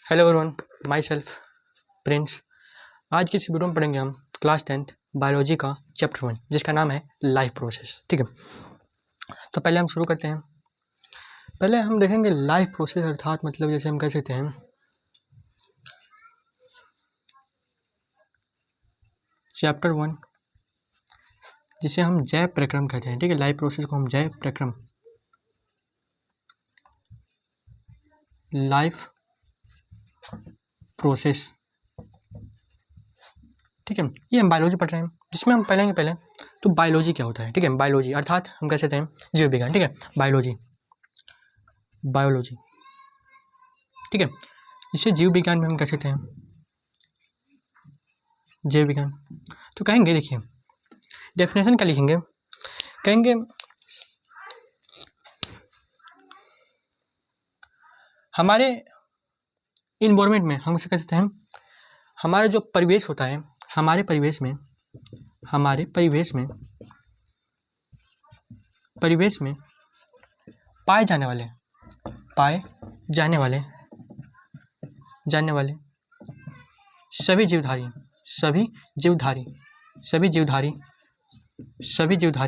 Hello everyone, my self Prince. आज की इस वीडियो में पढ़ेंगे हम क्लास 10th बायोलॉजी का चैप्टर 1 जिसका नाम है लाइफ प्रोसेस। ठीक है, तो पहले हम शुरू करते हैं। पहले हम देखेंगे लाइफ प्रोसेस अर्थात मतलब जैसे हम कह सकते हैं चैप्टर 1 जिसे हम जैव प्रक्रम कहते हैं। ठीक है, लाइफ प्रोसेस को हम जैव प्रक्रम लाइफ प्रोसेस, ठीक है, ये हम बायोलॉजी पढ़ रहे हैं जिसमें हम पहले तो बायोलॉजी क्या होता है। ठीक है, बायोलॉजी अर्थात हम कह सकते हैं जीव विज्ञान। ठीक है, बायोलॉजी ठीक है, इसे जीव विज्ञान में हम कह सकते हैं जीव विज्ञान। तो कहेंगे, देखिए डेफिनेशन क्या लिखेंगे, कहेंगे हमारे इन्वायरमेंट में हम इसे कह सकते हैं हमारा जो परिवेश होता है, हमारे परिवेश में पाए जाने वाले सभी जीवधारी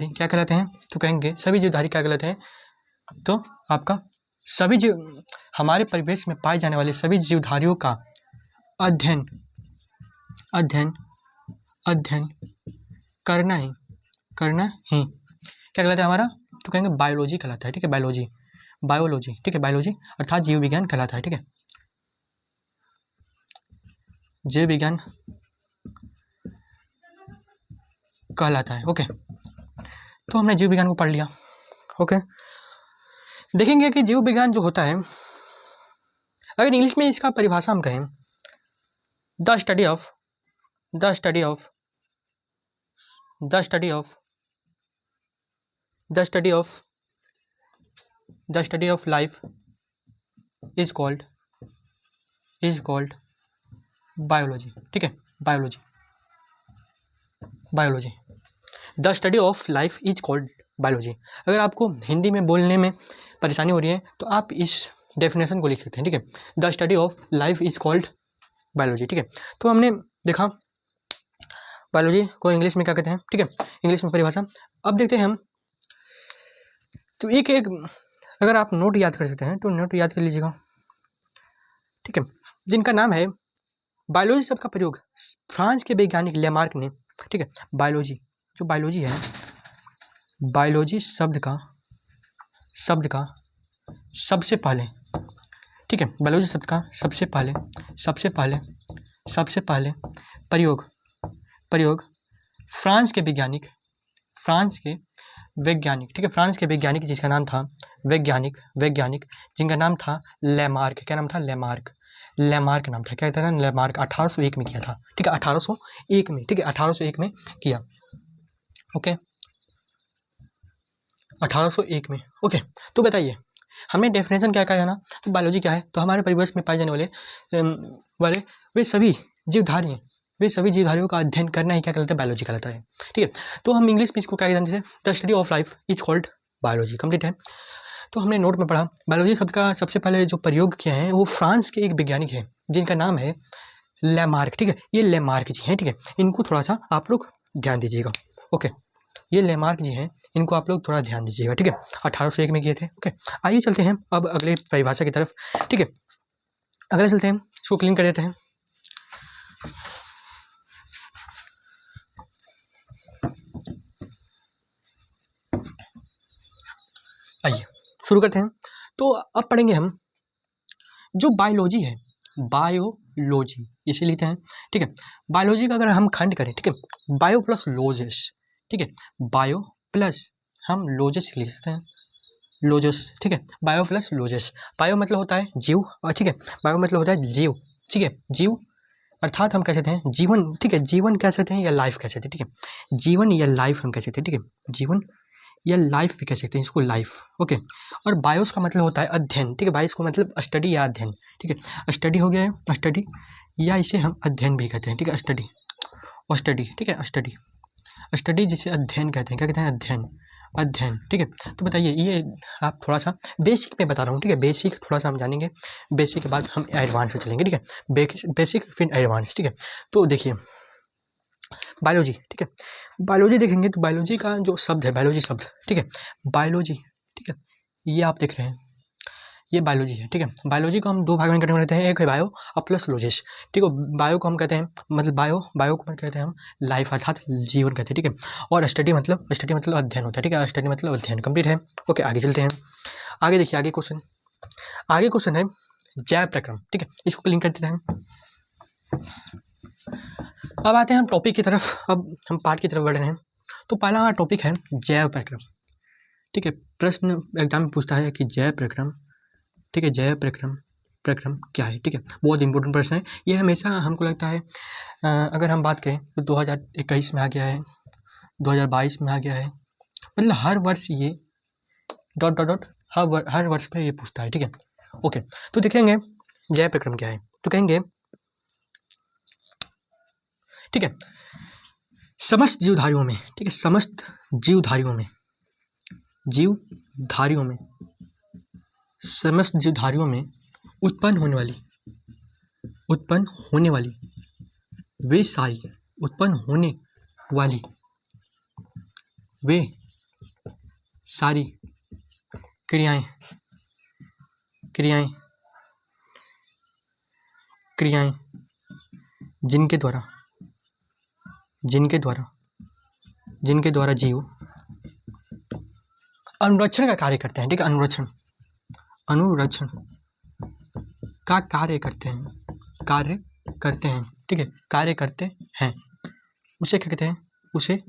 क्या कहलाते हैं। तो कहेंगे सभी जीवधारी क्या कहलाते हैं, तो आपका हमारे परिवेश में पाए जाने वाले सभी जीवधारियों का अध्ययन करना ही क्या कहलाता है हमारा, तो कहेंगे बायोलॉजी कहलाता है। ठीक है, बायोलॉजी ठीक है, बायोलॉजी अर्थात जीव विज्ञान कहलाता है। ठीक है, जीव विज्ञान कहलाता है। ओके, तो हमने जीव विज्ञान को पढ़ लिया। ओके, देखेंगे कि जीव विज्ञान जो होता है, अगर इंग्लिश में इसका परिभाषा हम कहें, the study of life is called biology. ठीक है, biology the study of life is called biology. अगर आपको हिंदी में बोलने में परेशानी हो रही है तो आप इस डेफिनेशन को लिख सकते हैं। ठीक है, the study of life is called biology. ठीक है, तो हमने देखा बायोलॉजी को इंग्लिश में क्या कहते हैं। ठीक है, इंग्लिश में परिभाषा। अब देखते हैं हम, तो एक अगर आप नोट याद कर सकते हैं तो नोट याद कर लीजिएगा। ठीक है, जिनका नाम है बायोलॉजी शब्द का प्रयोग फ्रांस के वैज्ञानिक लेमार्क ने, ठीक है, बायोलॉजी है, बायोलॉजी शब्द का सबसे पहले, ठीक है, बायोलॉजी शब्द का सबसे पहले प्रयोग फ्रांस के वैज्ञानिक, ठीक है, फ्रांस के वैज्ञानिक जिसका नाम था वैज्ञानिक जिनका नाम था लेमार्क। क्या नाम था? लेमार्क नाम था। क्या कहता है? लेमार्क। 1801 में किया था। ठीक है, 1801 में, ठीक है, 1801 में किया। ओके, 1801 में। ओके, तो बताइए हमने डेफिनेशन क्या कहा ना, तो बायोलॉजी क्या है, तो हमारे परिवेश में पाए जाने वाले वे सभी जीवधारियों का अध्ययन करना ही क्या कहलाता है, बायोलॉजी कहलाता है। ठीक है, तो हम इंग्लिश में इसको क्या जानते हैं, the study of life is called biology. Complete है। तो हमने नोट में पढ़ा बायोलॉजी शब्द का सबसे पहले जो प्रयोग किया है वो फ्रांस के एक वैज्ञानिक है जिनका नाम है लेमार्क। ठीक है, ये लेमार्क जी हैं। ठीक है, इनको थोड़ा सा आप लोग ध्यान दीजिएगा। ओके, ये लेमार्क जी हैं, इनको आप लोग थोड़ा ध्यान दीजिएगा। ठीक है, 1801 में किए थे। ओके, आइए चलते हैं अब अगले परिभाषा की तरफ। ठीक है, अगले चलते हैं, इसको क्लीन कर देते हैं। आइए शुरू करते हैं। तो अब पढ़ेंगे हम जो बायोलॉजी है, बायोलॉजी इसे लिखते हैं। ठीक है, बायोलॉजी का अगर हम खंड करें, ठीक है, बायो प्लस लोजेस, ठीक है, बायो प्लस हम लोजेस लिख सकते हैं, लोजेस। ठीक है, बायो प्लस लोजेस। बायो मतलब होता है जीव, और ठीक है, बायो मतलब होता है जीव। ठीक है, जीव अर्थात हम कह सकते हैं जीवन। ठीक है, जीवन कह सकते हैं या लाइफ कह सकते हैं। ठीक है, जीवन या लाइफ हम कह सकते हैं। ठीक है, जीवन या लाइफ भी कह सकते हैं इसको, लाइफ। ओके, और बायोस का मतलब होता है अध्ययन। ठीक है, बायोस को मतलब स्टडी या अध्ययन। ठीक है, स्टडी हो गया है, स्टडी, या इसे हम अध्ययन भी कहते हैं। ठीक है, स्टडी। ठीक है, स्टडी जिसे अध्ययन कहते हैं। क्या कहते हैं? अध्ययन, ठीक है। तो बताइए ये आप थोड़ा सा बेसिक में बता रहा हूँ, ठीक है, बेसिक थोड़ा सा हम जानेंगे, बेसिक के बाद हम एडवांस में चलेंगे, ठीक है, बेसिक फिर एडवांस, ठीक है। तो देखिए बायोलॉजी, ठीक है, बायोलॉजी देखेंगे तो बायोलॉजी का जो शब्द है, बायोलॉजी शब्द, ठीक है, बायोलॉजी, ठीक है, ये आप देख रहे हैं, ये बायोलॉजी है, ठीक है। बायोलॉजी को हम दो भाग में करते रहते हैं, एक है बायो और प्लस लॉजिस, ठीक है। बायो को हम कहते हैं, मतलब बायो को कहते हैं हम लाइफ अर्थात जीवन कहते हैं, ठीक है। और स्टडी मतलब अध्ययन होता है, ठीक है, स्टडी मतलब अध्ययन, कंप्लीट है। ओके, आगे चलते हैं। आगे देखिए, आगे क्वेश्चन है जैव प्रक्रम, ठीक है, इसको क्लीन कर देते हैं। अब आते हैं हम टॉपिक की तरफ, अब हम पार्ट की तरफ बढ़ रहे हैं। तो पहला हमारा टॉपिक है जैव प्रक्रम, ठीक है। प्रश्न एग्जाम में पूछता है कि जैव प्रक्रम, ठीक है, जैव प्रक्रम क्या है, ठीक है, बहुत इंपॉर्टेंट प्रश्न है ये। हमेशा हमको लगता है अगर हम बात करें तो 2021 में आ गया है, 2022 में आ गया है, मतलब हर वर्ष ये डॉट हर वर्ष में ये पूछता है, ठीक है। ओके, तो देखेंगे जैव प्रक्रम क्या है, तो कहेंगे, ठीक है, समस्त जीवधारियों में, ठीक है, समस्त जीवधारियों में, समस्त जीवधारियों में उत्पन्न होने वाली वे सारी क्रियाएं जिनके द्वारा जीव अनुरक्षण का कार्य करते हैं, ठीक है, अनुरक्षण का कार्य करते हैं, ठीक है, कार्य करते हैं, उसे क्या कहते हैं, उसे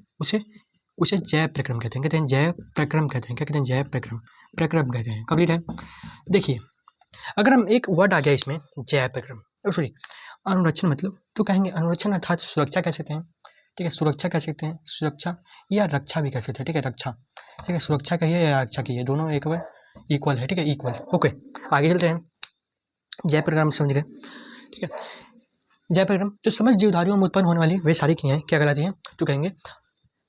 जैव प्रक्रम कहते हैं, जैव प्रक्रम कहते हैं, क्या कहते हैं, जैव प्रक्रम कहते हैं, कंप्लीट है। देखिए अगर हम एक वर्ड आ गया इसमें जैव प्रक्रम, सॉरी अनुरक्षण मतलब, तो कहेंगे अनुरक्षण अर्थात सुरक्षा कह सकते हैं, ठीक है, सुरक्षा कह सकते हैं, सुरक्षा या रक्षा भी कह सकते हैं, ठीक है, रक्षा, ठीक है, सुरक्षा कहिए या रक्षा कहिए, दोनों एक बार इक्वल है, ठीक है, इक्वल। ओके, आगे चलते हैं। जैव प्रक्रम समझ गए, ठीक है। जैव प्रक्रम जो समस्त जीवधारियों में उत्पन्न होने वाली वे सारी क्रियाएं क्या कहलाती हैं, तो कहेंगे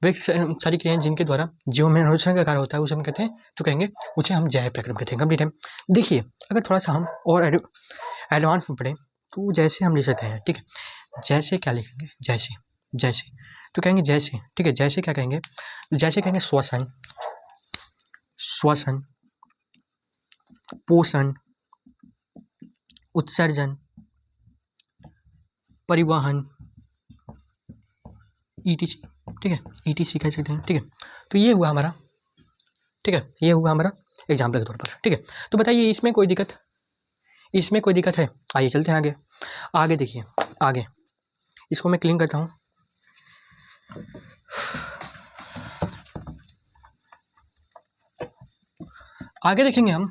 वे सारी क्रियाएं जिनके द्वारा जीव में अनुरक्षण का कार्य होता है उसे हम कहते हैं, तो कहेंगे उसे हम जैव प्रक्रम कहते हैं, कंप्लीट है। देखिए अगर थोड़ा सा हम और एडवांस में पढ़ें तो जैसे हम लिख सकते हैं, ठीक है, जैसे क्या लिखेंगे, जैसे तो कहेंगे जैसे, ठीक है, जैसे क्या कहेंगे, जैसे कहेंगे श्वसन, पोषण, उत्सर्जन, परिवहन, ETC, ठीक है, ETC कह सकते हैं, ठीक है। तो ये हुआ हमारा, ठीक है, ये हुआ हमारा एग्जाम्पल के तौर पर, ठीक है। तो बताइए इसमें कोई दिक्कत है, आइए चलते हैं आगे देखिए, आगे इसको मैं क्लीन करता हूँ। आगे देखेंगे हम,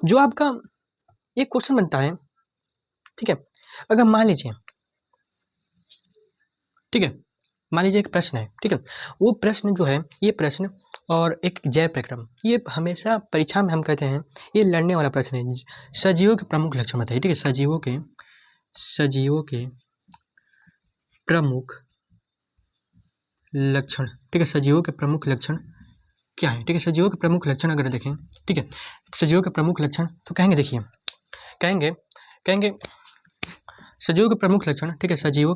जो आपका एक क्वेश्चन बनता है, ठीक है, अगर मान लीजिए, ठीक है, मान लीजिए एक प्रश्न है, ठीक है, वो प्रश्न जो है, ये प्रश्न और एक जैव प्रक्रम, ये हमेशा परीक्षा में हम कहते हैं ये लड़ने वाला प्रश्न है। सजीवों के प्रमुख लक्षण बताइए, ठीक है, सजीवों के प्रमुख लक्षण, ठीक है, सजीवों के प्रमुख लक्षण क्या है, ठीक है, सजीवों के प्रमुख लक्षण अगर देखें, ठीक है, सजीवों के प्रमुख लक्षण तो कहेंगे, देखिए कहेंगे सजीवों के प्रमुख लक्षण, ठीक है, सजीवों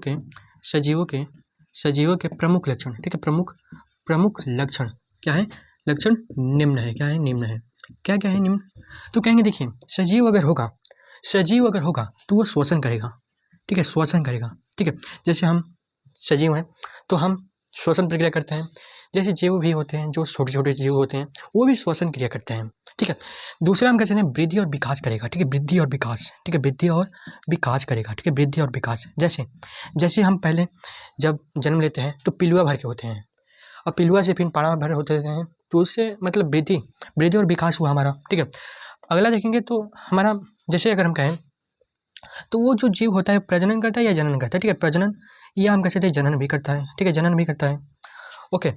के प्रमुख लक्षण, ठीक है, प्रमुख लक्षण क्या है, लक्षण निम्न है, क्या है, निम्न है, क्या है निम्न, तो कहेंगे देखिए सजीव अगर होगा तो वो श्वसन करेगा, ठीक है, श्वसन करेगा, ठीक है, जैसे हम सजीव हैं तो हम श्वसन प्रक्रिया करते हैं, जैसे जीव भी होते हैं, जो छोटे छोटे जीव होते हैं वो भी श्वसन क्रिया करते हैं, ठीक है। दूसरा हम कहते हैं वृद्धि और विकास करेगा, ठीक है, वृद्धि और विकास, ठीक है, वृद्धि और विकास करेगा, ठीक है, वृद्धि और विकास, जैसे हम पहले जब जन्म लेते हैं तो पिलुआ भर के होते हैं, और पिलुआ से फिर पाड़ा भर होते हैं, तो उससे मतलब वृद्धि और विकास हुआ हमारा, ठीक है। अगला देखेंगे तो हमारा, जैसे अगर हम कहें तो वो जो जीव होता है प्रजनन करता है या जनन करता है, ठीक है, प्रजनन या हम कह सकते हैं जनन भी करता है, ठीक है, जनन भी करता है। ओके,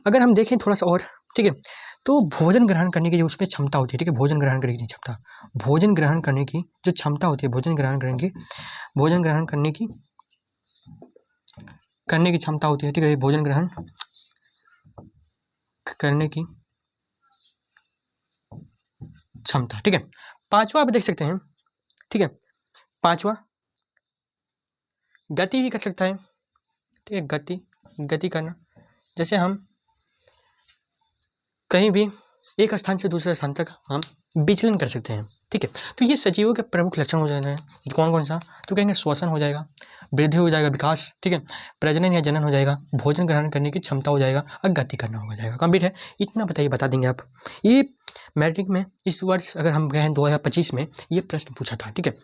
अगर हम देखें थोड़ा सा और, ठीक है, तो भोजन ग्रहण करने की जो उसमें क्षमता होती है, ठीक है, भोजन ग्रहण करने की क्षमता, भोजन ग्रहण करने की जो क्षमता होती है, भोजन ग्रहण करने की क्षमता होती है, ठीक है, भोजन ग्रहण करने की क्षमता, ठीक है। पांचवा आप देख सकते हैं, ठीक है, पांचवा गति भी कर सकता है, ठीक है, गति करना, जैसे हम कहीं भी एक स्थान से दूसरे स्थान तक हम विचलन कर सकते हैं, ठीक है। तो ये सजीवों के प्रमुख लक्षण हो जाते हैं, कौन कौन सा, तो कहेंगे श्वसन हो जाएगा, वृद्धि हो जाएगा, विकास, ठीक है, प्रजनन या जनन हो जाएगा, भोजन ग्रहण करने की क्षमता हो जाएगा और गति करना हो जाएगा। कंप्लीट है, इतना बताइए, बता देंगे आप। ये मैट्रिक में इस वर्ष अगर हम गए 2025 में ये प्रश्न पूछा था, ठीक है,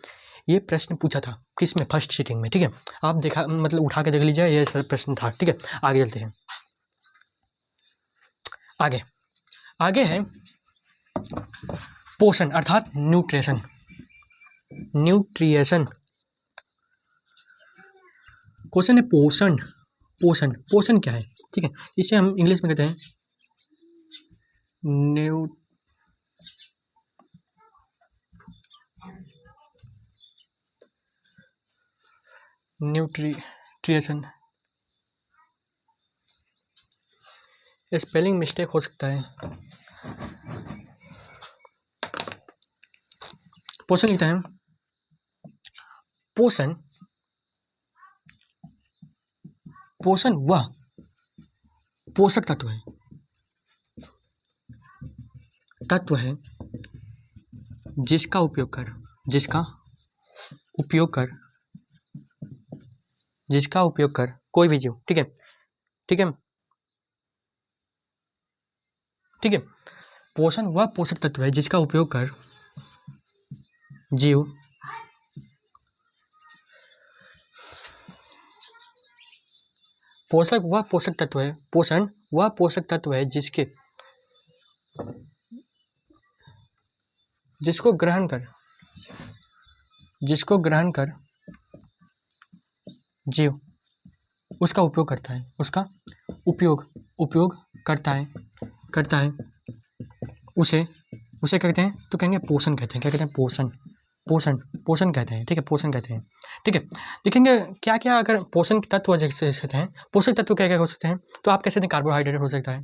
ये प्रश्न पूछा था किस में, फर्स्ट सीटिंग में, ठीक है। आप देखा मतलब उठा के देख लीजिए, ये सर प्रश्न था, ठीक है। आगे चलते हैं, आगे है पोषण अर्थात न्यूट्रिशन। क्वेश्चन है पोषण क्या है, ठीक है, इसे हम इंग्लिश में कहते हैं न्यूट्रिशन। स्पेलिंग मिस्टेक हो सकता है, पोषण लिखते हैं, पोषण वह पोषक तत्व है जिसका उपयोग कर कोई भी जीव, ठीक है, पोषण वह पोषक तत्व है जिसका उपयोग कर जीव पोषण वह पोषक तत्व है जिसको ग्रहण कर जीव उसका उपयोग करता है, उसे कहते हैं, तो कहेंगे पोषण कहते हैं। क्या कहते हैं, पोषण कहते हैं, ठीक है, पोषण कहते हैं, ठीक है। देखेंगे क्या क्या अगर पोषण तत्व जैसे हैं, पोषक तत्व क्या क्या हो सकते हैं, तो आप कैसे दें, कार्बोहाइड्रेट हो सकता है,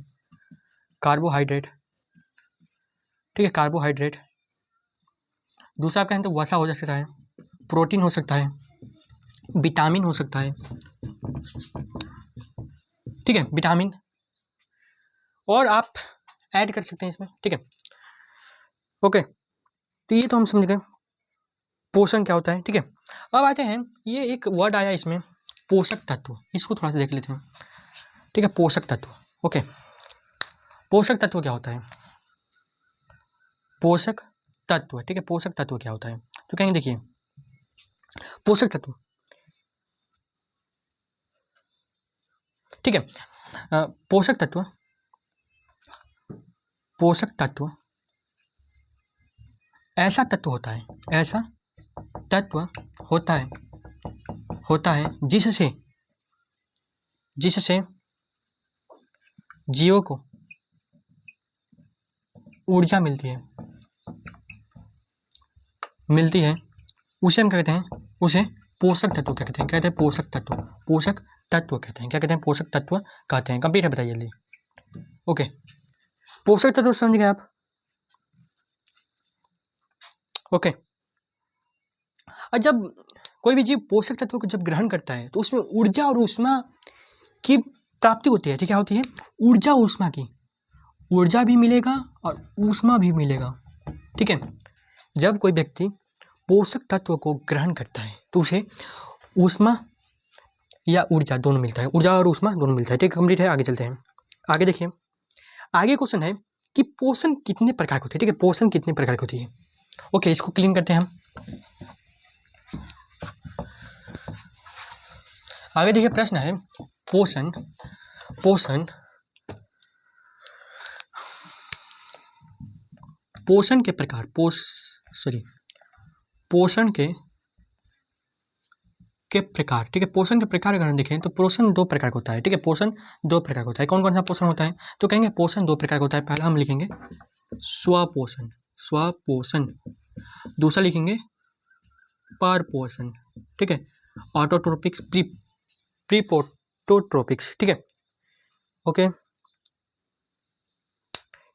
ठीक है, कार्बोहाइड्रेट। दूसरा आप कहें तो वसा हो सकता है, प्रोटीन हो सकता है, विटामिन हो सकता है, ठीक है, विटामिन, और आप ऐड कर सकते हैं इसमें, ठीक है। ओके, तो ये तो हम समझ गए पोषण क्या होता है, ठीक है। अब आते हैं, ये एक वर्ड आया इसमें पोषक तत्व, इसको थोड़ा सा देख लेते हैं, ठीक है, पोषक तत्व। ओके, पोषक तत्व क्या होता है, पोषक तत्व, ठीक है, पोषक तत्व क्या होता है, तो कहेंगे देखिए पोषक तत्व, ठीक है, पोषक तत्व ऐसा तत्व होता है जिससे जीवों को ऊर्जा मिलती है, उसे हम कहते हैं, उसे पोषक तत्व कहते हैं, पोषक तत्व कहते हैं, क्या कहते हैं, पोषक तत्व कहते हैं। कंप्लीट है, बताइए जल्दी। ओके, पोषक तत्व समझ गए आप। ओके, और जब कोई भी जीव पोषक तत्व को जब ग्रहण करता है तो उसमें ऊर्जा और ऊष्मा की प्राप्ति होती है, ठीक है, होती है ऊर्जा ऊष्मा की, ऊर्जा भी मिलेगा और ऊष्मा भी मिलेगा, ठीक है। जब कोई व्यक्ति पोषक तत्व को ग्रहण करता है तो उसे ऊष्मा या ऊर्जा दोनों मिलता है, ऊर्जा और ऊष्मा दोनों मिलता है, ठीक है। कंप्लीट है, आगे चलते हैं। आगे देखिए, आगे क्वेश्चन है कि पोषण कितने प्रकार के होते हैं, ठीक है, पोषण कितने प्रकार की होती है। ओके, इसको क्लीन करते हैं हम। आगे देखिए, प्रश्न है पोषण के प्रकार, पोषण के प्रकार, ठीक है। पोषण के प्रकार अगर हम देखें तो पोषण दो प्रकार का होता है, ठीक है, पोषण दो प्रकार का होता है। कौन कौन सा पोषण होता है, तो कहेंगे पोषण दो प्रकार का होता है। पहला हम लिखेंगे स्वपोषण, दूसरा लिखेंगे परपोषण, ठीक है, ऑटोट्रोपिक्स, प्रीपोटोट्रोपिक्स, ठीक है। ओके,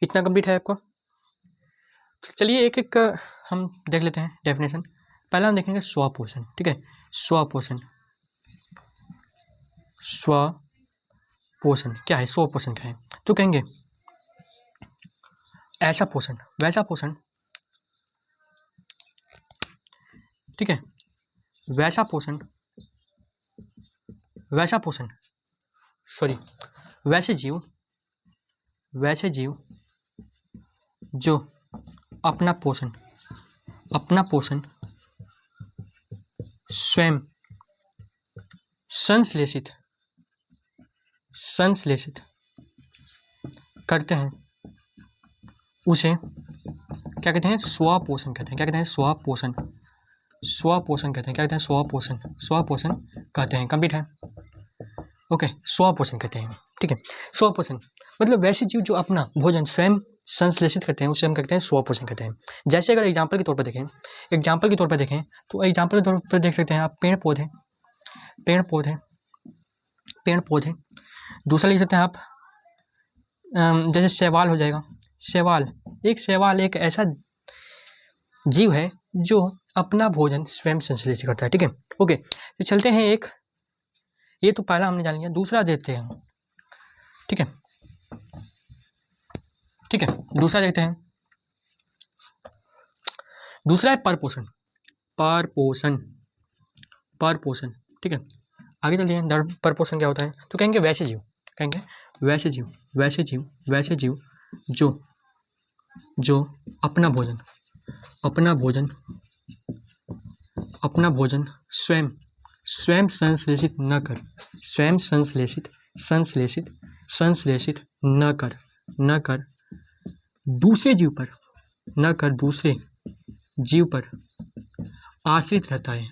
इतना कंप्लीट है आपको। तो चलिए एक एक हम देख लेते हैं डेफिनेशन। पहला हम देखेंगे स्वपोषण, ठीक है। स्वपोषण, स्वपोषण क्या है, स्वपोषण क्या है? तो कहेंगे ऐसा पोषण, वैसा पोषण, ठीक है, वैसा पोषण, वैसा पोषण, सॉरी, वैसे जीव जो अपना पोषण स्वयं संश्लेषित करते हैं, उसे क्या कहते हैं? स्वपोषण कहते हैं। क्या कहते हैं? स्वपोषण कहते हैं। क्या कहते हैं? स्वपोषण कहते हैं। कंप्लीट है, ओके। स्वपोषण कहते हैं, ठीक है। स्वपोषण मतलब वैसे जीव जो अपना भोजन स्वयं संश्लेषित करते हैं, उसे हम कहते हैं स्वपोषण कहते हैं। जैसे अगर एग्जाम्पल के तौर पर देखें तो एग्जाम्पल के तौर पर देख सकते हैं आप पेड़ पौधे। दूसरा लिख सकते हैं आप जैसे शैवाल हो जाएगा। शैवाल एक ऐसा जीव है जो अपना भोजन स्वयं संश्लेषित करता है, ठीक है, ओके। तो चलते हैं एक, ये तो पहला हमने जान लिया, दूसरा देखते हैं, ठीक है। दूसरा देखते हैं, दूसरा है परपोषण, ठीक है। आगे चलते हैं, परपोषण क्या होता है? तो कहेंगे वैसे जीव जो अपना भोजन स्वयं संश्लेषित न कर दूसरे जीव पर आश्रित रहता है,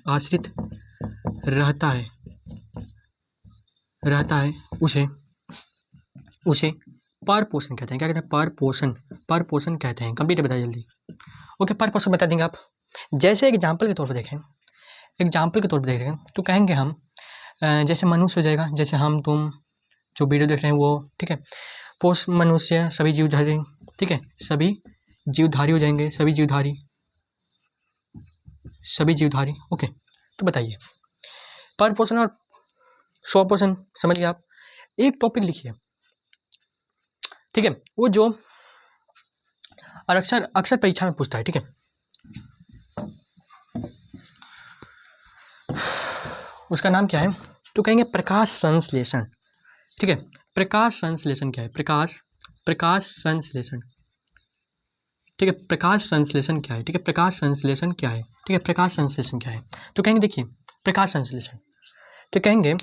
उसे परपोषण कहते हैं। क्या कहते हैं? परपोषण कहते हैं। कंप्लीट बताइए जल्दी, ओके। परपोषण बता देंगे आप। जैसे एग्जाम्पल के तौर पर देखें तो कहेंगे हम जैसे मनुष्य हो जाएगा, जैसे हम तुम जो वीडियो देख रहे हैं वो, ठीक है। पोष मनुष्य, सभी जीवधारी, ठीक है, सभी जीवधारी हो जाएंगे, सभी जीवधारी, ओके। तो बताइए परपोषण और स्वपोषण समझ गए आप। एक टॉपिक लिखिए, ठीक है, वो जो और अक्सर परीक्षा में पूछता है, ठीक है। उसका नाम क्या है? तो कहेंगे प्रकाश संश्लेषण, ठीक है। प्रकाश संश्लेषण क्या है? प्रकाश संश्लेषण, ठीक है। प्रकाश संश्लेषण क्या है? ठीक है, प्रकाश संश्लेषण क्या है? ठीक है, प्रकाश संश्लेषण क्या है? तो कहेंगे देखिए प्रकाश संश्लेषण, तो कहेंगे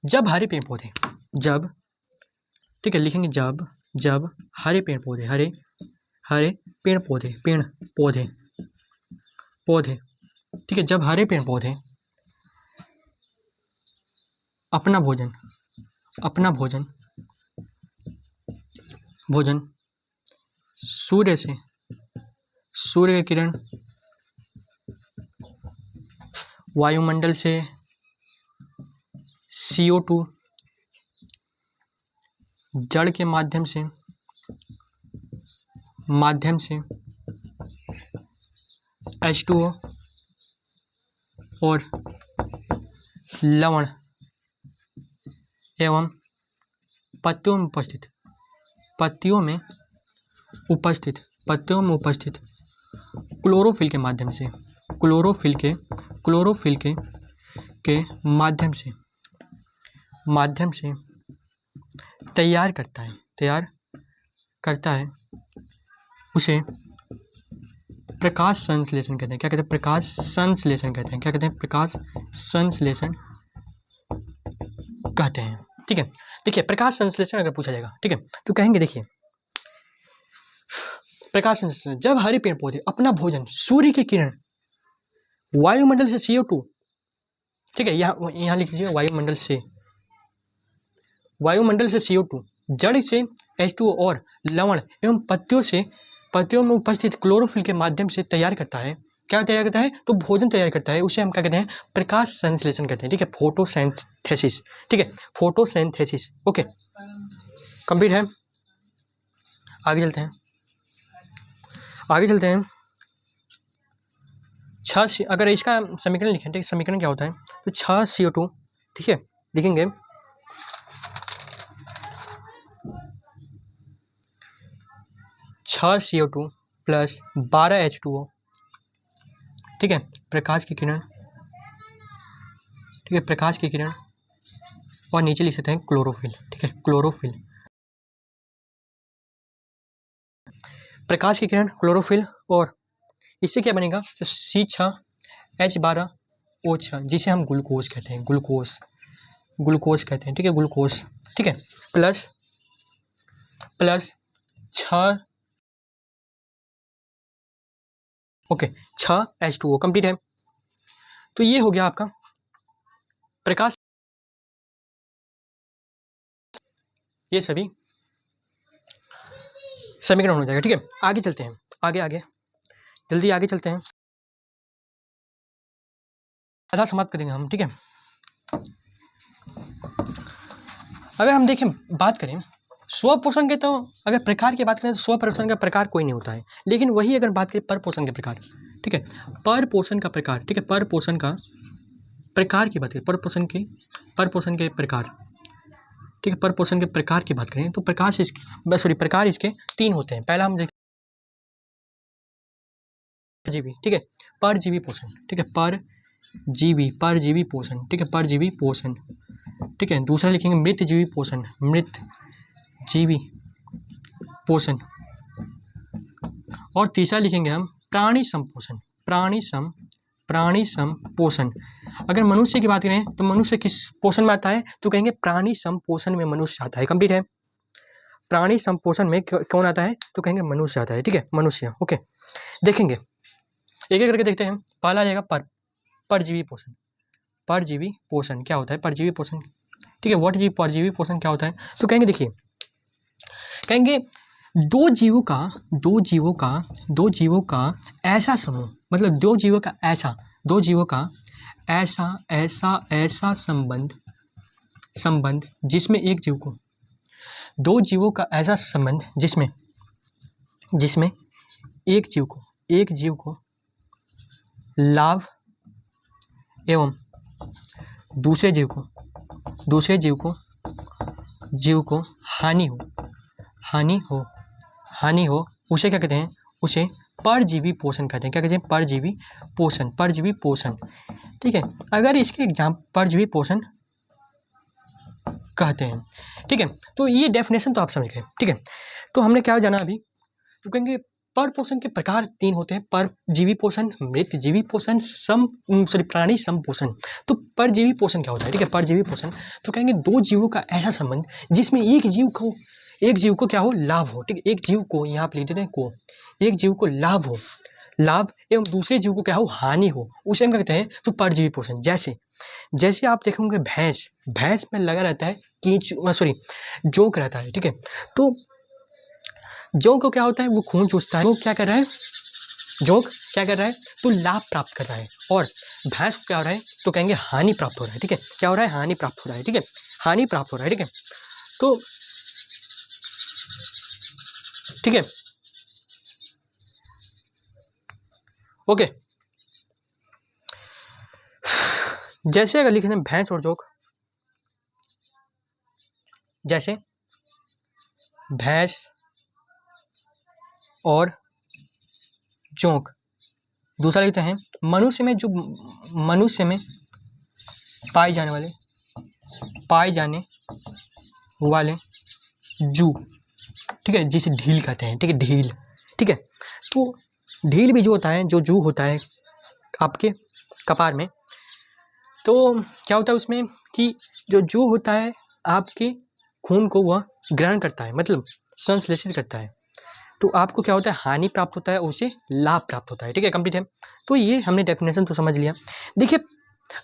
जब हरे पेड़ पौधे, ठीक है, लिखेंगे जब हरे पेड़ पौधे, ठीक है, जब हरे पेड़ पौधे अपना भोजन सूर्य की किरण, वायुमंडल से CO2, जड़ के माध्यम से H2O और लवण एवं पत्तियों में उपस्थित क्लोरोफिल के माध्यम से तैयार करता है, उसे प्रकाश संश्लेषण कहते हैं। क्या कहते हैं? प्रकाश संश्लेषण कहते हैं। क्या कहते हैं? प्रकाश संश्लेषण कहते हैं, ठीक है। देखिए प्रकाश संश्लेषण अगर पूछा जाएगा, ठीक है, तो कहेंगे देखिए प्रकाश संश्लेषण जब हरे पेड़ पौधे अपना भोजन सूर्य की किरण, वायुमंडल से CO2, ठीक है, यहाँ लिख लीजिए वायुमंडल से CO2, जड़ से H2O और लवण एवं पत्तियों में उपस्थित क्लोरोफिल के माध्यम से तैयार करता है। क्या तैयार करता है? तो भोजन तैयार करता है, उसे हम क्या कहते हैं? प्रकाश संश्लेषण कहते हैं, ठीक है, फोटोसिंथेसिस, ठीक है, फोटोसिंथेसिस, ओके, कंप्लीट है। आगे चलते हैं, आगे चलते हैं। अगर इसका समीकरण लिखें, ठीक है, समीकरण क्या होता है, तो 6 CO2, ठीक है, लिखेंगे 6 CO2 प्लस 12 H2O, ठीक है, प्रकाश की किरण, ठीक है, प्रकाश की किरण, और नीचे लिख सकते हैं क्लोरोफिल, ठीक है, क्लोरोफिल, प्रकाश की किरण, क्लोरोफिल, और इससे क्या बनेगा, तो C6H12O6, जिसे हम ग्लूकोज कहते हैं, ग्लूकोज कहते हैं, ठीक है, ग्लूकोज, ठीक है, प्लस 6, ओके, 6 H2O कंप्लीट है। तो ये हो गया आपका प्रकाश, ये सभी समीकरण हो जाएगा, ठीक है। आगे चलते हैं, आगे जल्दी आगे चलते हैं, आधा समाप्त करेंगे हम, ठीक है। अगर हम देखें, बात करें स्वपोषण के, तो अगर प्रकार की बात करें तो स्वपोषण का प्रकार कोई नहीं होता है, लेकिन वही अगर बात करें परपोषण के प्रकार, ठीक है, परपोषण का प्रकार, ठीक है, परपोषण का प्रकार की बात करें, परपोषण के प्रकार, ठीक है, परपोषण के प्रकार की बात करें तो प्रकार इसके 3 होते हैं। पहला हम देखें परजीवी, ठीक है, परजीवी पोषण, ठीक है, परजीवी पोषण, ठीक है, परजीवी पोषण, ठीक है। दूसरा लिखेंगे मृतजीवी पोषण, मृतजीवी पोषण, और तीसरा लिखेंगे हम प्राणी संपोषण, प्राणी संपोषण। अगर मनुष्य की बात करें तो मनुष्य किस पोषण में आता है, तो कहेंगे प्राणी संपोषण में मनुष्य आता है, कंप्लीट है। प्राणी संपोषण में कौन आता है, तो कहेंगे मनुष्य आता है, ठीक है, मनुष्य, ओके। देखेंगे एक एक करके देखते हैं। पहला आ जाएगा परजीवी पोषण, परजीवी पोषण क्या होता है, परजीवी पोषण, ठीक है, व्हाट इज परजीवी पोषण क्या होता है, तो कहेंगे, देखिए, कहेंगे दो जीवों का ऐसा समूह, मतलब दो जीवों का ऐसा संबंध जिसमें एक जीव को, दो जीवों का ऐसा संबंध जिसमें एक जीव को लाभ एवं दूसरे जीव को हानि हो, उसे क्या कहते हैं, उसे परजीवी पोषण कहते हैं। क्या कहते हैं, परजीवी पोषण, ठीक है। अगर इसके एग्जाम परजीवी पोषण कहते हैं, ठीक है। तो ये डेफिनेशन तो आप समझ गए, ठीक है। तो हमने क्या जाना अभी, तो कहेंगे पर पोषण के प्रकार 3 होते हैं, परजीवी पोषण, मृतजीवी पोषण, प्राणी संपोषण। तो परजीवी पोषण क्या होता है, ठीक है, परजीवी पोषण, तो कहेंगे दो जीवों का ऐसा संबंध जिसमें एक जीव को क्या हो, लाभ हो, ठीक है, एक जीव को, यहाँ पे लिख देते हैं को, एक जीव को लाभ एवं दूसरे जीव को क्या हो, हानि हो, उसे हम क्या कहते हैं, तो परजीवी पोषण। जैसे आप देखेंगे भैंस में लगा रहता है जोंक रहता है, ठीक है। तो जोंक को क्या होता है, वो खून चूसता है, वो क्या कर रहा है, जोंक क्या कर रहा है, तो लाभ प्राप्त कर रहा है, और भैंस को क्या हो रहा है, तो कहेंगे हानि प्राप्त हो रहा है, ठीक है, क्या हो रहा है, हानि प्राप्त हो रहा है, ठीक है, हानि प्राप्त हो रहा है, ठीक है। तो ठीक है, ओके। जैसे अगर लिखते हैं भैंस और जोंक, जैसे भैंस और जोंक। दूसरा लिखते हैं मनुष्य में पाए जाने वाले जू, ठीक है, जिसे ढील कहते हैं, ठीक है, ढील, ठीक है। तो ढील भी जो होता है, जो जू होता है आपके कपार में, तो क्या होता है उसमें कि जो जू होता है आपके खून को वह ग्रहण करता है, मतलब संश्लेषित करता है, तो आपको क्या होता है, हानि प्राप्त होता है, उससे लाभ प्राप्त होता है, ठीक है, कंप्लीट है। तो ये हमने डेफिनेशन तो समझ लिया। देखिए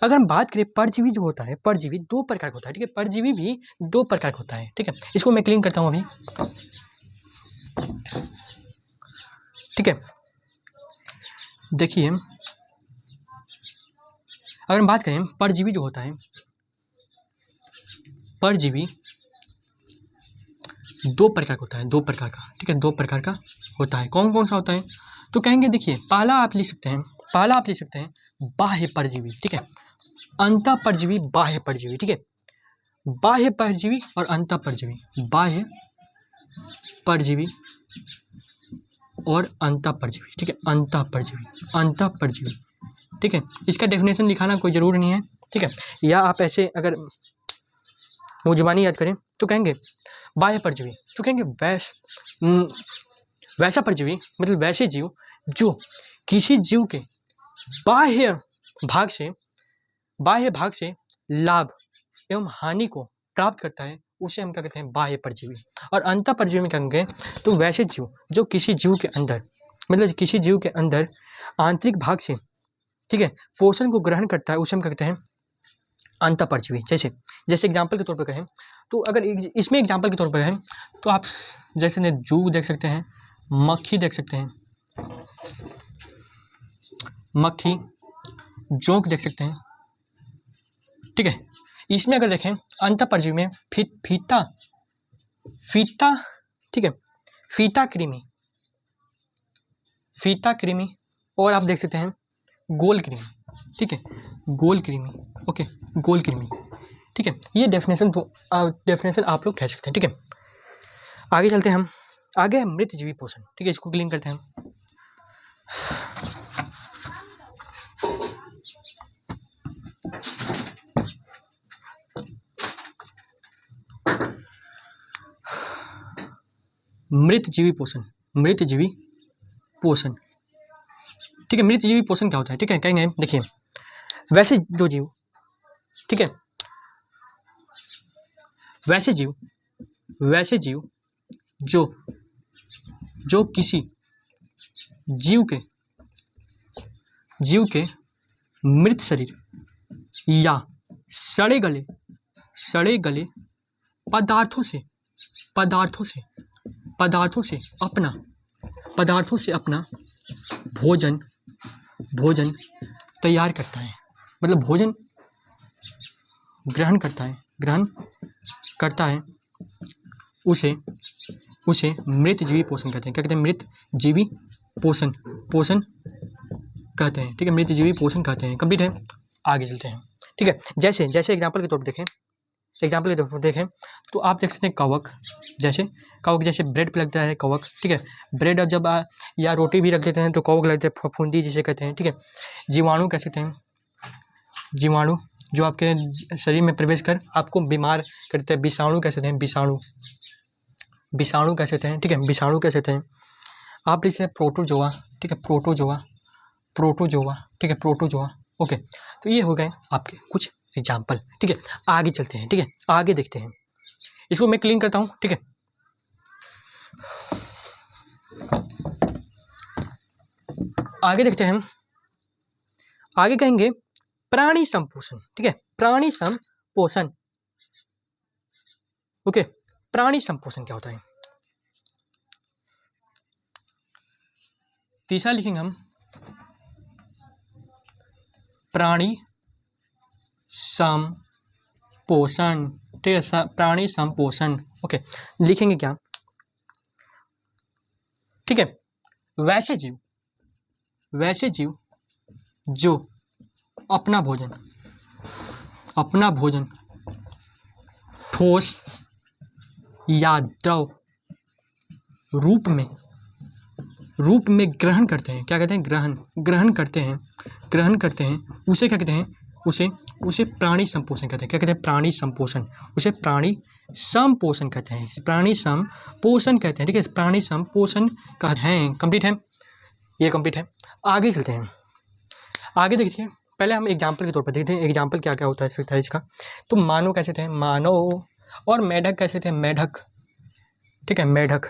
अगर हम बात करें परजीवी जो होता है, परजीवी 2 प्रकार का होता है, ठीक है, परजीवी भी 2 प्रकार का होता है, ठीक है। इसको मैं क्लीन करता हूँ अभी, ठीक है। देखिए अगर हम बात करें परजीवी जो होता है, परजीवी दो प्रकार का होता है, दो प्रकार का, ठीक है, दो प्रकार का होता है। कौन कौन सा होता है? तो कहेंगे देखिए, पहला आप लिख सकते हैं, पहला आप लिख सकते हैं बाह्य परजीवी, ठीक है, अंतः परजीवी, बाह्य परजीवी, ठीक है, बाह्य परजीवी और अंतः परजीवी, बाह्य परजीवी और अंतः परजीवी, ठीक है, अंतः परजीवी, अंतः परजीवी, ठीक है। इसका डेफिनेशन लिखाना कोई ज़रूरी नहीं है, ठीक है, या आप ऐसे अगर वो जुबानी याद करें तो कहेंगे बाह्य परजीवी, तो कहेंगे वैसा परजीवी मतलब वैसे जीव जो किसी जीव के बाह्य भाग से लाभ एवं हानि को प्राप्त करता है, उसे हम क्या कहते हैं? बाह्य परजीवी। और अंतः परजीवी में कहेंगे तो वैसे जीव जो किसी जीव के अंदर मतलब किसी जीव के अंदर आंतरिक भाग से, ठीक है, पोषण को ग्रहण करता है, उसे हम क्या कहते हैं? अंतः परजीवी। जैसे एग्जाम्पल के तौर पर कहें तो अगर इसमें एग्जाम्पल के तौर पर है तो आप जैसे ने जू देख सकते हैं, मक्खी देख सकते हैं, मक्खी, जोंक देख सकते हैं, ठीक है। इसमें अगर देखें अंतः परजीवी में फीता, ठीक है, फीता कृमि और आप देख सकते हैं गोल कृमि, ठीक है, गोल कृमि, ओके, गोल कृमि, ठीक है। ये डेफिनेशन आप लोग कह सकते हैं, ठीक है। आगे चलते हैं हम, आगे है मृतजीवी पोषण, ठीक है, इसको क्लीन करते हैं हम। मृतजीवी पोषण, ठीक है, मृतजीवी पोषण क्या होता है? ठीक है, कहेंगे देखिए वैसे जो जीव, ठीक है, वैसे जीव जो किसी जीव के मृत शरीर या सड़े गले पदार्थों से अपना भोजन तैयार करता है, मतलब भोजन ग्रहण करता है, उसे मृतजीवी पोषण कहते हैं। क्या कहते हैं? मृतजीवी पोषण कहते हैं, ठीक है, मृतजीवी पोषण कहते हैं। कंप्लीट है, आगे चलते हैं, ठीक है। जैसे एग्जाम्पल के तौर पर देखें तो आप देख सकते हैं कवक, जैसे ब्रेड पे लगता है कवक, ठीक है, ब्रेड अब जब या रोटी भी रख देते हैं तो कवक लगते हैं, फफूंदी जिसे कहते हैं, ठीक है। जीवाणु कह सकते हैं, जीवाणु जो आपके शरीर में प्रवेश कर आपको बीमार करते हैं, विषाणु कह सकते हैं, विषाणु कह सकते हैं, ठीक है, विषाणु कह सकते हैं। आप लिख सकते हैं प्रोटोजोआ, ठीक है, प्रोटोजोआ, ठीक है, प्रोटोजोआ, ओके। तो ये हो गए आपके कुछ एग्जाम्पल, ठीक है। आगे चलते हैं, ठीक है, आगे देखते हैं, इसको मैं क्लीन करता हूँ, ठीक है। आगे देखते हैं हम, आगे कहेंगे प्राणी संपोषण, ठीक है, प्राणी संपोषण, ओके। प्राणी संपोषण क्या होता है? तीसरा लिखेंगे हम प्राणी संपोषण, ठीक है, प्राणी संपोषण, ओके। लिखेंगे क्या? ठीक है, वैसे जीव जो अपना भोजन ठोस या द्रव रूप में ग्रहण करते हैं, क्या कहते हैं? ग्रहण करते हैं, उसे क्या कहते हैं? उसे प्राणी संपोषण कहते हैं। क्या कहते हैं? प्राणी संपोषण, उसे प्राणी संपोषण कहते हैं, प्राणी संपोषण कहते हैं, ठीक है, प्राणी संपोषण कहते हैं। कंप्लीट है, ये कंप्लीट है। आगे चलते हैं, आगे देखिए, पहले हम एग्जाम्पल के तौर पर देखते हैं एग्जाम्पल क्या क्या होता है इसका। तो मानव कैसे थे? मानव, और मेढक कैसे थे? मेढक, ठीक है, मेढक,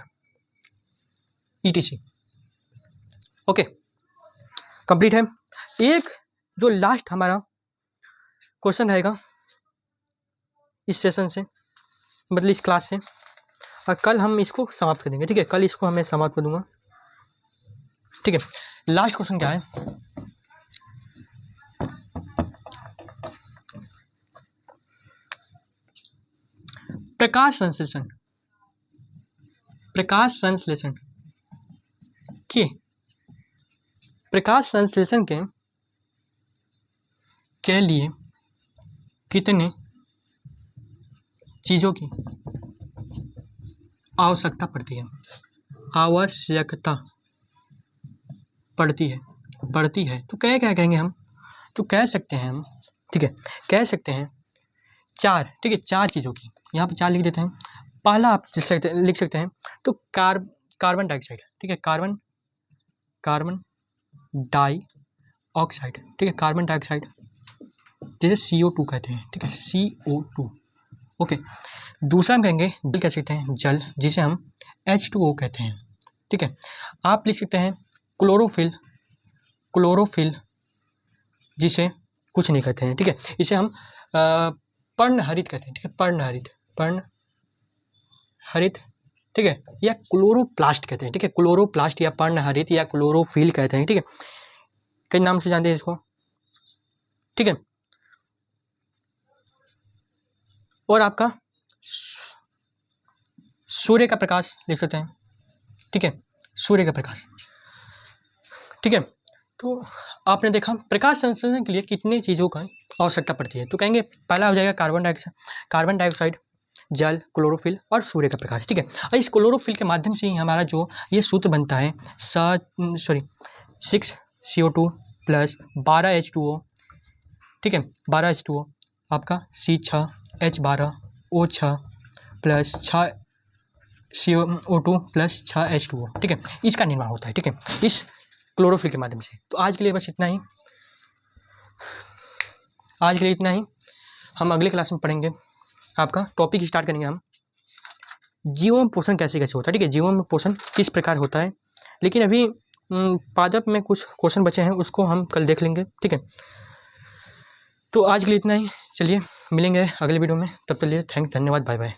ETC, ओके, कंप्लीट है। एक जो लास्ट हमारा क्वेश्चन रहेगा इस सेशन से, मतलब इस क्लास से, और कल हम इसको समाप्त कर देंगे, ठीक है, कल इसको मैं समाप्त कर दूंगा, ठीक है। लास्ट क्वेश्चन क्या है? प्रकाश संश्लेषण, प्रकाश संश्लेषण के लिए कितने चीज़ों की आवश्यकता पड़ती है? तो क्या कहेंगे हम? तो कह सकते हैं हम, ठीक है, कह सकते हैं 4, ठीक है, 4 चीज़ों की। यहाँ पे 4 लिख देते हैं। पहला आप लिख सकते हैं तो कार्बन डाइऑक्साइड, ठीक है, कार्बन डाइऑक्साइड, ठीक है, कार्बन डाइऑक्साइड जैसे CO2 कहते हैं, ठीक है, CO2। ओके, दूसरा हम कहेंगे जल, कह सकते हैं जल, जिसे हम H2O कहते हैं, ठीक है। आप लिख सकते हैं क्लोरोफिल, जिसे कुछ नहीं कहते हैं, ठीक है, इसे हम पर्णहरित कहते हैं, ठीक है, पर्णहरित, ठीक है, या क्लोरोप्लास्ट कहते हैं, ठीक है, क्लोरोप्लास्ट या पर्णहरित या क्लोरोफिल कहते हैं, ठीक है, कई नाम से जानते हैं इसको, ठीक है। और आपका सूर्य का प्रकाश लिख सकते हैं, ठीक है, सूर्य का प्रकाश, ठीक है। तो आपने देखा प्रकाश संश्लेषण के लिए कितनी चीज़ों का आवश्यकता पड़ती है। तो कहेंगे पहला हो जाएगा कार्बन डाइऑक्साइड, जल, क्लोरोफिल और सूर्य का प्रकाश, ठीक है। और इस क्लोरोफिल के माध्यम से ही हमारा जो ये सूत्र बनता है 6 CO2 प्लस 12 H2O, ठीक है, 12 H2O आपका C6 H12 O6 plus 6 CO2 plus 6 H2O, ठीक है, इसका निर्माण होता है, ठीक है, इस क्लोरोफिल के माध्यम से। तो आज के लिए बस इतना ही, हम अगले क्लास में पढ़ेंगे, आपका टॉपिक स्टार्ट करेंगे हम जीवों में पोषण कैसे होता है, ठीक है, जीवों में पोषण किस प्रकार होता है। लेकिन अभी पादप में कुछ क्वेश्चन बचे हैं, उसको हम कल देख लेंगे, ठीक है। तो आज के लिए इतना ही, चलिए मिलेंगे अगले वीडियो में, तब तक के लिए थैंक्स, धन्यवाद, बाय बाय।